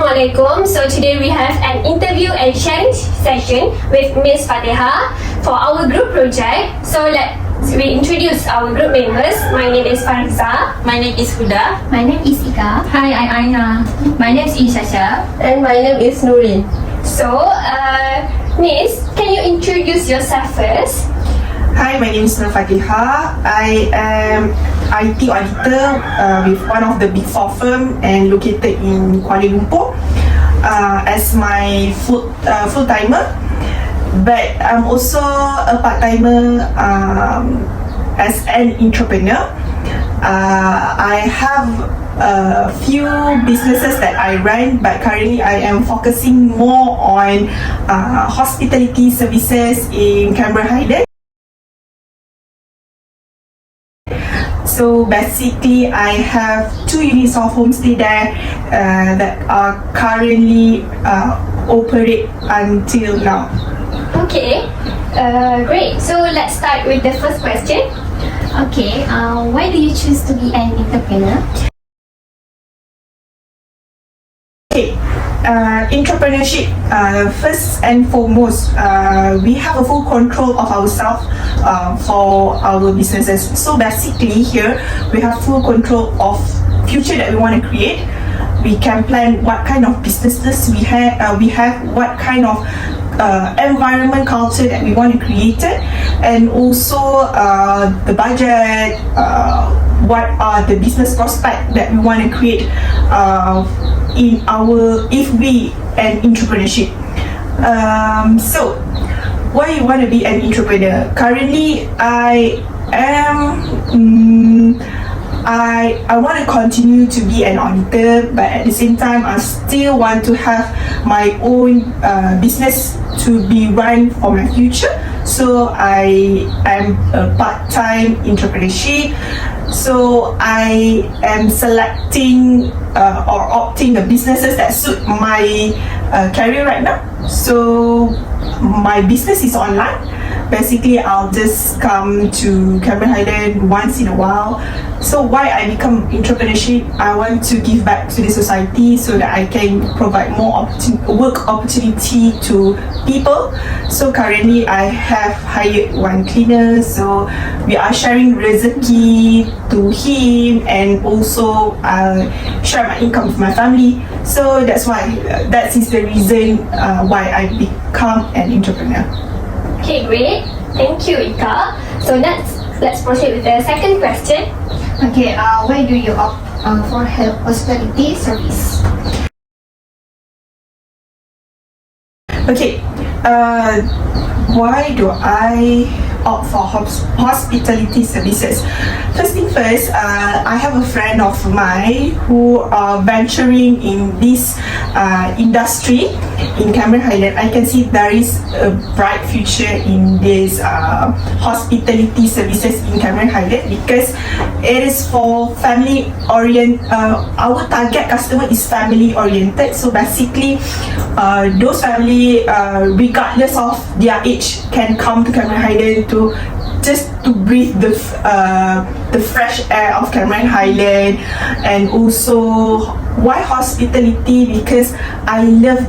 Assalamualaikum. So today we have an interview and sharing session with Miss Fatiha for our group project. So we introduce our group members. My name is Fariza. My name is Huda. My name is Ika. Hi, I'm Aina. My name is Ishasha. And my name is Nuri. So, Miss, can you introduce yourself first? Hi, my name is Nur Fatiha. I am IT auditor with one of the big four firm and located in Kuala Lumpur as my full-timer. But I'm also a part-timer as an entrepreneur. I have a few businesses that I run, but currently I am focusing more on hospitality services in Canberra Highlands. So basically, I have 2 units of homestay there that are currently operate until now. Okay, great. So let's start with the first question. Okay, why do you choose to be an entrepreneur? Okay, entrepreneurship, first and foremost, we have a full control of ourselves for our businesses. So basically here, we have full control of future that we want to create. We can plan what kind of businesses we have what kind of environment culture that we want to create it, and also the budget, what are the business prospects that we want to create if we an entrepreneurship. So why you want to be an entrepreneur? Currently I want to continue to be an auditor, but at the same time I still want to have my own business to be run for my future. So I am a part-time entrepreneurship. So I am selecting or opting the businesses that suit my career right now. So my business is online. Basically, I'll just come to Canberra Highlands once in a while. So why I become entrepreneurship? I want to give back to the society so that I can provide more work opportunity to people. So currently, I have hired one cleaner. So we are sharing rezeki to him, and also share my income with my family. So that's why that is the reason why I become an entrepreneur. Okay, great. Thank you, Ika. So let's proceed with the second question. Okay, why do you opt for hospitality service? Okay, why do I opt for hospitality services? First thing first, I have a friend of mine who are venturing in this industry in Canberra Highlands. I can see there is a bright future in this hospitality services in Canberra Highlands because it is for family oriented. Our target customer is family oriented. So basically, those family, regardless of their age, can come to Canberra Highlands to breathe the fresh air of Cameron Highland. And also why hospitality? Because I love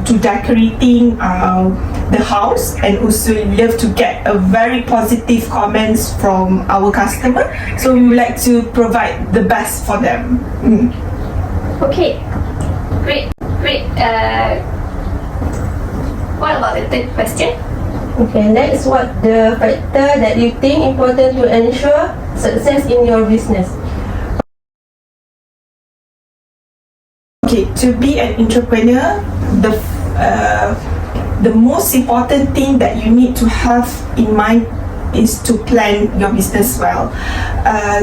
to decorating the house, and also love to get a very positive comments from our customer. So we would like to provide the best for them. Okay, great. What about the third question? Okay, next, what the factor that you think important to ensure success in your business? Okay, to be an entrepreneur, the most important thing that you need to have in mind is to plan your business well.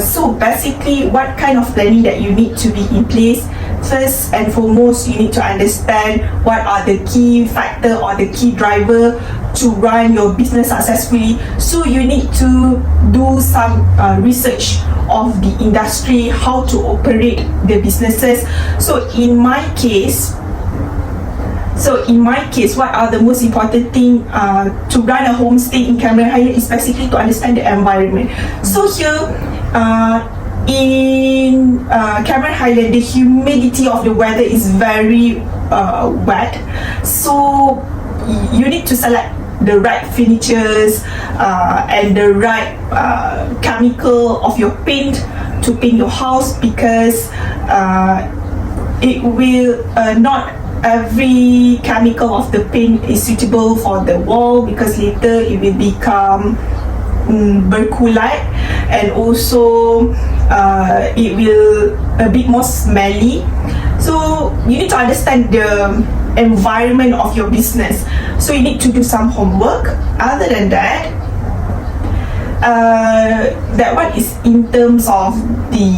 So basically, what kind of planning that you need to be in place? First and foremost, you need to understand what are the key factor or the key driver to run your business successfully. So you need to do some research of the industry, how to operate the businesses. So in my case, what are the most important thing to run a homestay in Canberra Highlands is basically to understand the environment. So here, in Cameron Highland, the humidity of the weather is very wet, so you need to select the right furnitures and the right chemical of your paint to paint your house, because it will not every chemical of the paint is suitable for the wall, because later it will become berkulat, and also it will a bit more smelly. So you need to understand the environment of your business, so you need to do some homework. Other than that, that one is in terms of the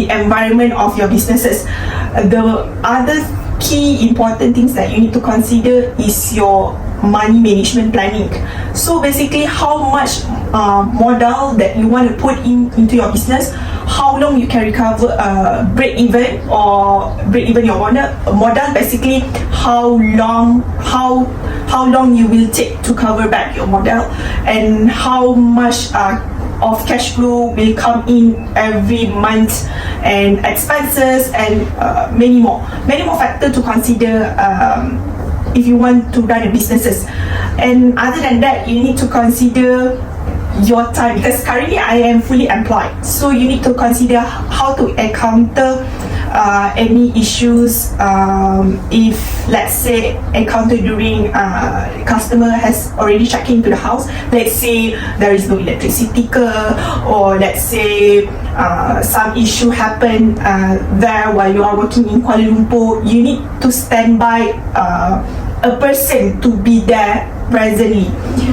environment of your businesses. The other key important things that you need to consider is your money management planning. So basically, how much model that you want to put into your business, how long you can recover, break even your model. Basically, how long you will take to cover back your model, and how much of cash flow will come in every month, and expenses, and many more factors to consider if you want to run a businesses. And other than that, you need to consider your time, because currently I am fully employed, so you need to consider how to encounter any issues if, let's say, encounter during customer has already checked into the house. Let's say there is no electricity, or let's say some issue happen there while you are working in Kuala Lumpur. You need to stand by a person to be there presently.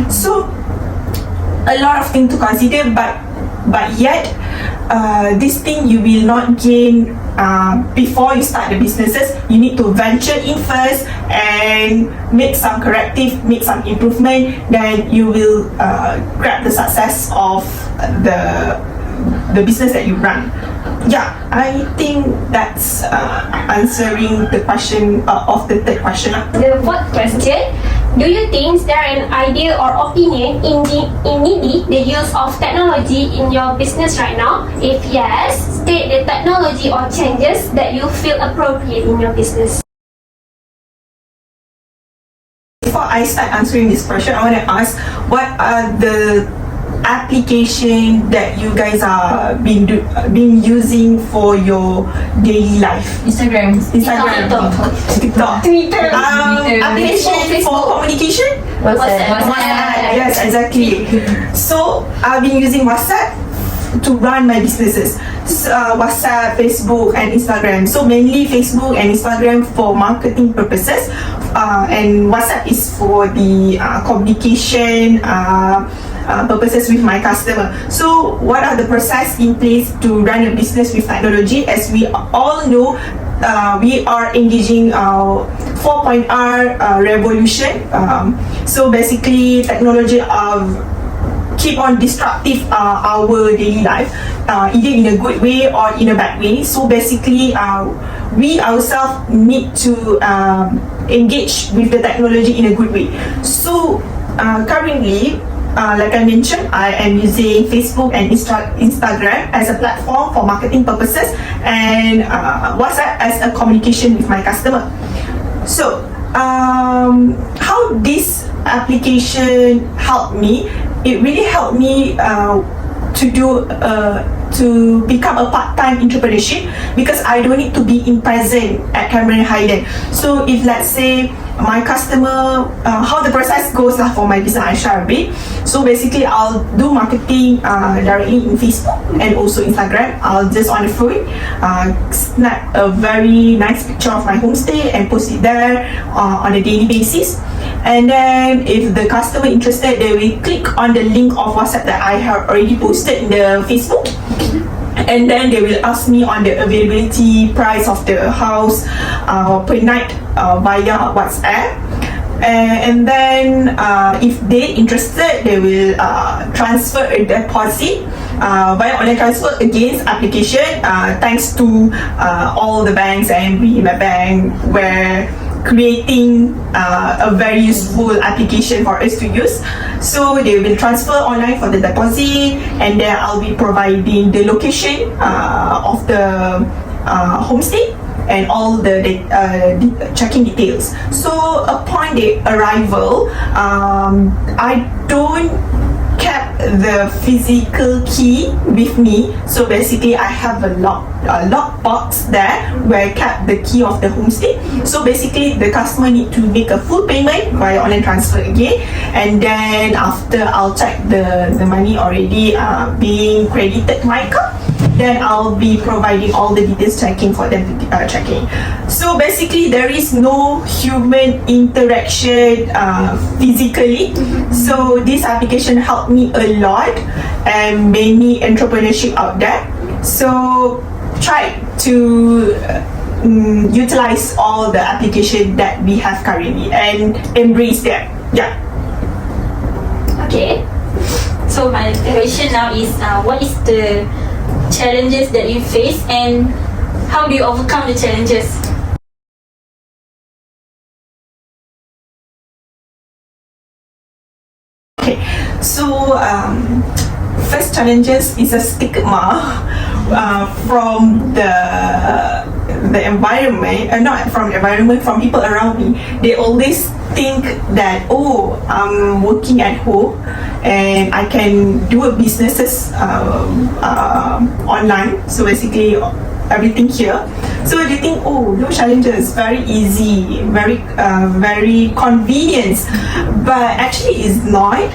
So a lot of things to consider, but yet this thing you will not gain before you start the businesses. You need to venture in first and make some corrective, make some improvement, then you will grab the success of the business that you run. Yeah, I think that's answering the question of the third question. The fourth question: do you think there an idea or opinion in needing the use of technology in your business right now? If yes, state the technology or changes that you feel appropriate in your business. Before I start answering this question, I want to ask, what are the application that you guys are been using for your daily life? Instagram. TikTok. Twitter. Application for communication? WhatsApp. Yes, exactly. So I've been using WhatsApp to run my businesses. WhatsApp, Facebook, and Instagram. So mainly Facebook and Instagram for marketing purposes, and WhatsApp is for the communication purposes with my customer. So what are the process in place to run a business with technology? As we all know, we are engaging 4.0 revolution. So basically, technology keep on disruptive our daily life, either in a good way or in a bad way. So basically, we ourselves need to engage with the technology in a good way. So currently, like I mentioned, I am using Facebook and Instagram as a platform for marketing purposes, and WhatsApp as a communication with my customer. So how this application helped me? It really helped me to become a part-time entrepreneurship, because I don't need to be in present at Cameron Highland. So if, let's say, my customer, how the process goes for my business, I share a bit. So basically, I'll do marketing directly in Facebook and also Instagram. I'll just on the phone snap a very nice picture of my homestay and post it there on a daily basis. And then if the customer interested, they will click on the link of WhatsApp that I have already posted in the Facebook, and then they will ask me on the availability price of the house per night via WhatsApp. And then if they interested, they will transfer a deposit via online transfer against application, thanks to all the banks and my bank, where creating a very useful application for us to use. So they will transfer online for the deposit, and then I'll be providing the location of the homestay and all the checking details. So upon the arrival, I don't kept the physical key with me. So basically I have a lock box there where I kept the key of the homestay. So basically the customer need to make a full payment via online transfer again, and then after I'll check the money already being credited to my account, then I'll be providing all the details checking for them to checking. So basically there is no human interaction physically. So this application helped me a lot, and many entrepreneurship out there. So try to utilize all the application that we have currently and embrace them. Yeah. Okay. So my question now is, what is the challenges that you face, and how do you overcome the challenges? Okay, so first challenges is a stigma from the environment, not from the environment, from people around me. They always think that, oh, I'm working at home and I can do a businesses online. So basically everything here. So they think, oh, no challenges, very easy, very convenient. But actually it's not,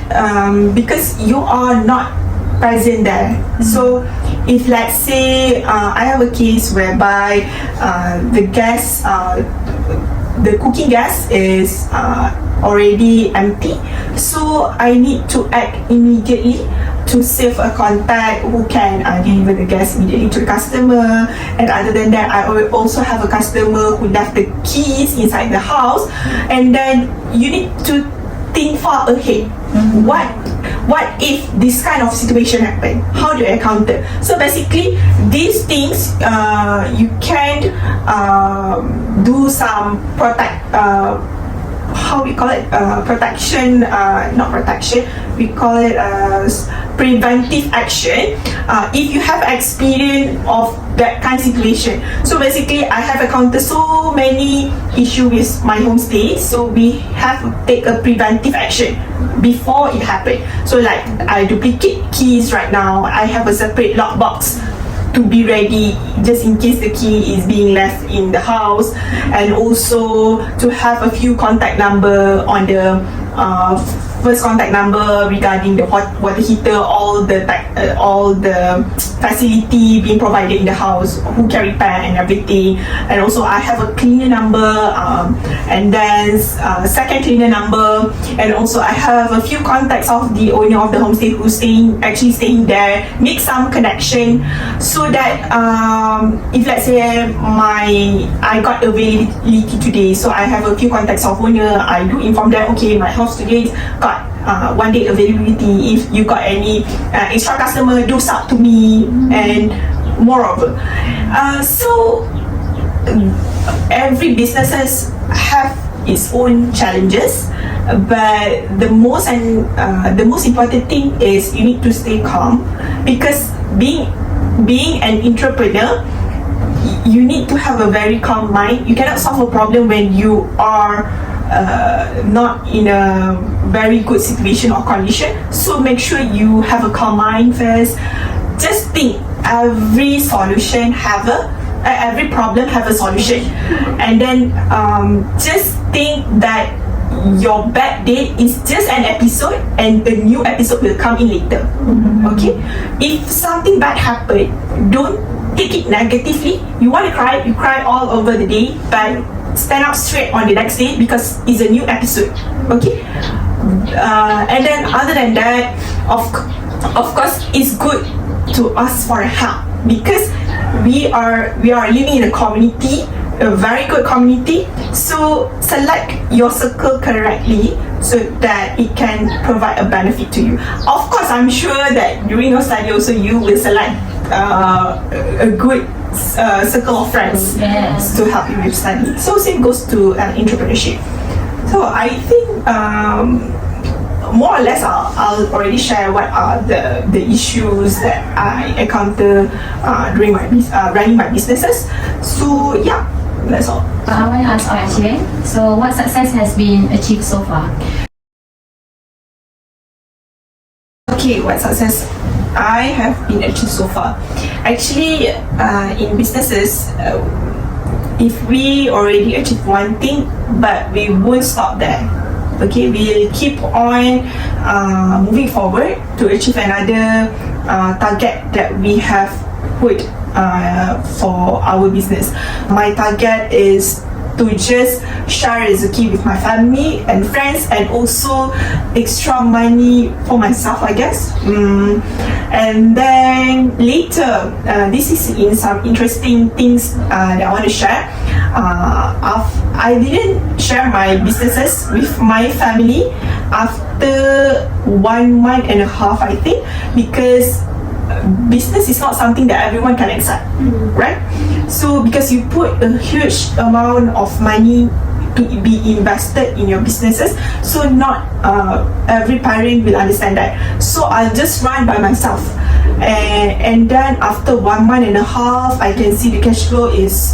because you are not present there. So if let's say I have a case whereby the gas, the cooking gas is already empty, so I need to act immediately to save a contact who can deliver the gas immediately to the customer. And other than that, I will also have a customer who left the keys inside the house, and then you need to think far ahead. What if this kind of situation happen? How do I counter? So basically these things you can do some how we call it, protection, not protection, we call it as preventive action if you have experience of that kind of situation. So basically I have encountered so many issues with my homestay, so we have to take a preventive action before it happened. So like I duplicate keys right now, I have a separate lock box to be ready just in case the key is being left in the house, and also to have a few contact number on the first contact number regarding the water heater, all the facility being provided in the house, who can repair and everything. And also I have a cleaner number, and then second cleaner number, and also I have a few contacts of the owner of the homestay who's actually staying there, make some connection, so that if let's say I got availability today, so I have a few contacts of owner, I do inform them, okay, my house today got one day availability. If you got any extra customer, do sub to me, and moreover. So every businesses have its own challenges, but the most important thing is you need to stay calm, because being an entrepreneur, you need to have a very calm mind. You cannot solve a problem when you are not in a very good situation or condition. So make sure you have a calm mind first. Just think every problem have a solution, and then just think that your bad day is just an episode, and the new episode will come in later. Okay, if something bad happened, don't take it negatively. You want to cry, you cry all over the day, but stand up straight on the next day, because it's a new episode. Okay, and then other than that, of course it's good to ask for help, because we are living in a community, a very good community. So select your circle correctly so that it can provide a benefit to you. Of course, I'm sure that during your study also you will select a good circle of friends Yes. to help you with study. So same goes to entrepreneurship. So I think more or less I'll already share what are the issues that I encounter during my running my businesses. So yeah, that's all. I want to ask question. So, what success has been achieved so far? Okay, what success I have been achieved so far? Actually, in businesses, if we already achieve one thing, but we won't stop there. Okay, we'll keep on moving forward to achieve another target that we have put for our business. My target is to just share rezeki with my family and friends, and also extra money for myself, I guess. And then later, this is in some interesting things that I want to share. I didn't share my businesses with my family after 1 month and a half, I think, because business is not something that everyone can accept, right? So because you put a huge amount of money to be invested in your businesses, so not every parent will understand that. So I'll just run by myself, and then after 1 month and a half, I can see the cash flow is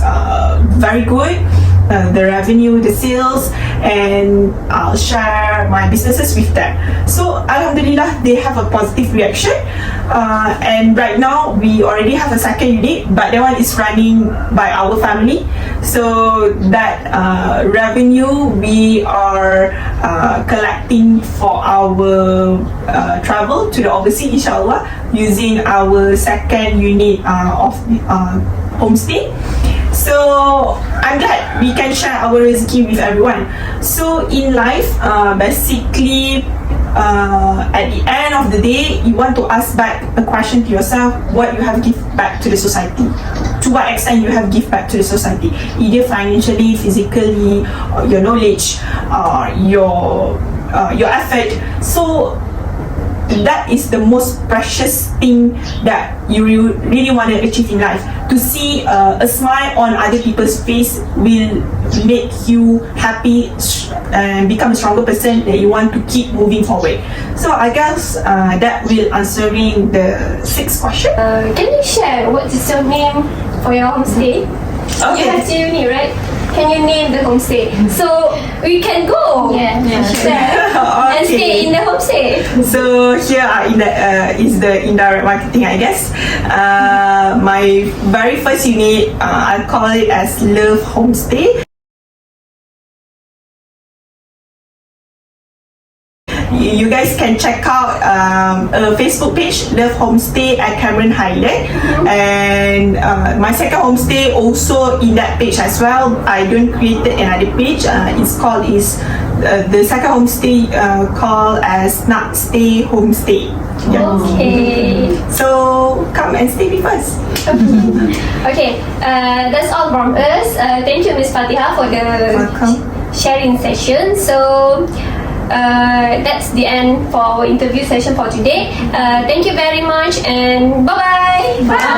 very good. The revenue, the sales, and I'll share my businesses with them. So Alhamdulillah, they have a positive reaction. And right now, we already have a second unit, but that one is running by our family. So that revenue we are collecting for our travel to the overseas, inshallah, using our second unit of Homestay. So I'm glad we can share our rezeki with everyone. So in life, basically, at the end of the day, you want to ask back a question to yourself: what you have give back to the society? To what extent you have give back to the society, either financially, physically, or your knowledge, your effort. So that is the most precious thing that you really want to achieve in life. To see a smile on other people's face will make you happy and become a stronger person that you want to keep moving forward. So I guess that will answering the 6th question. Can you share what is your name for your homestay? You have 2 unit, right? Can you name the homestay so we can go there and stay in the homestay? So here is the indirect marketing, I guess. My very first unit, I call it as Love Homestay. You guys can check out a Facebook page, Love Homestay at Cameron Highland, and my second homestay also in that page as well. I don't created another page. It's called the second homestay called as Nak Stay Homestay. Yeah. Okay. So come and stay with us. Okay, that's all from us. Thank you, Miss Fatiha, for the Welcome. sharing session. So that's the end for our interview session for today. Thank you very much, and bye-bye. Bye.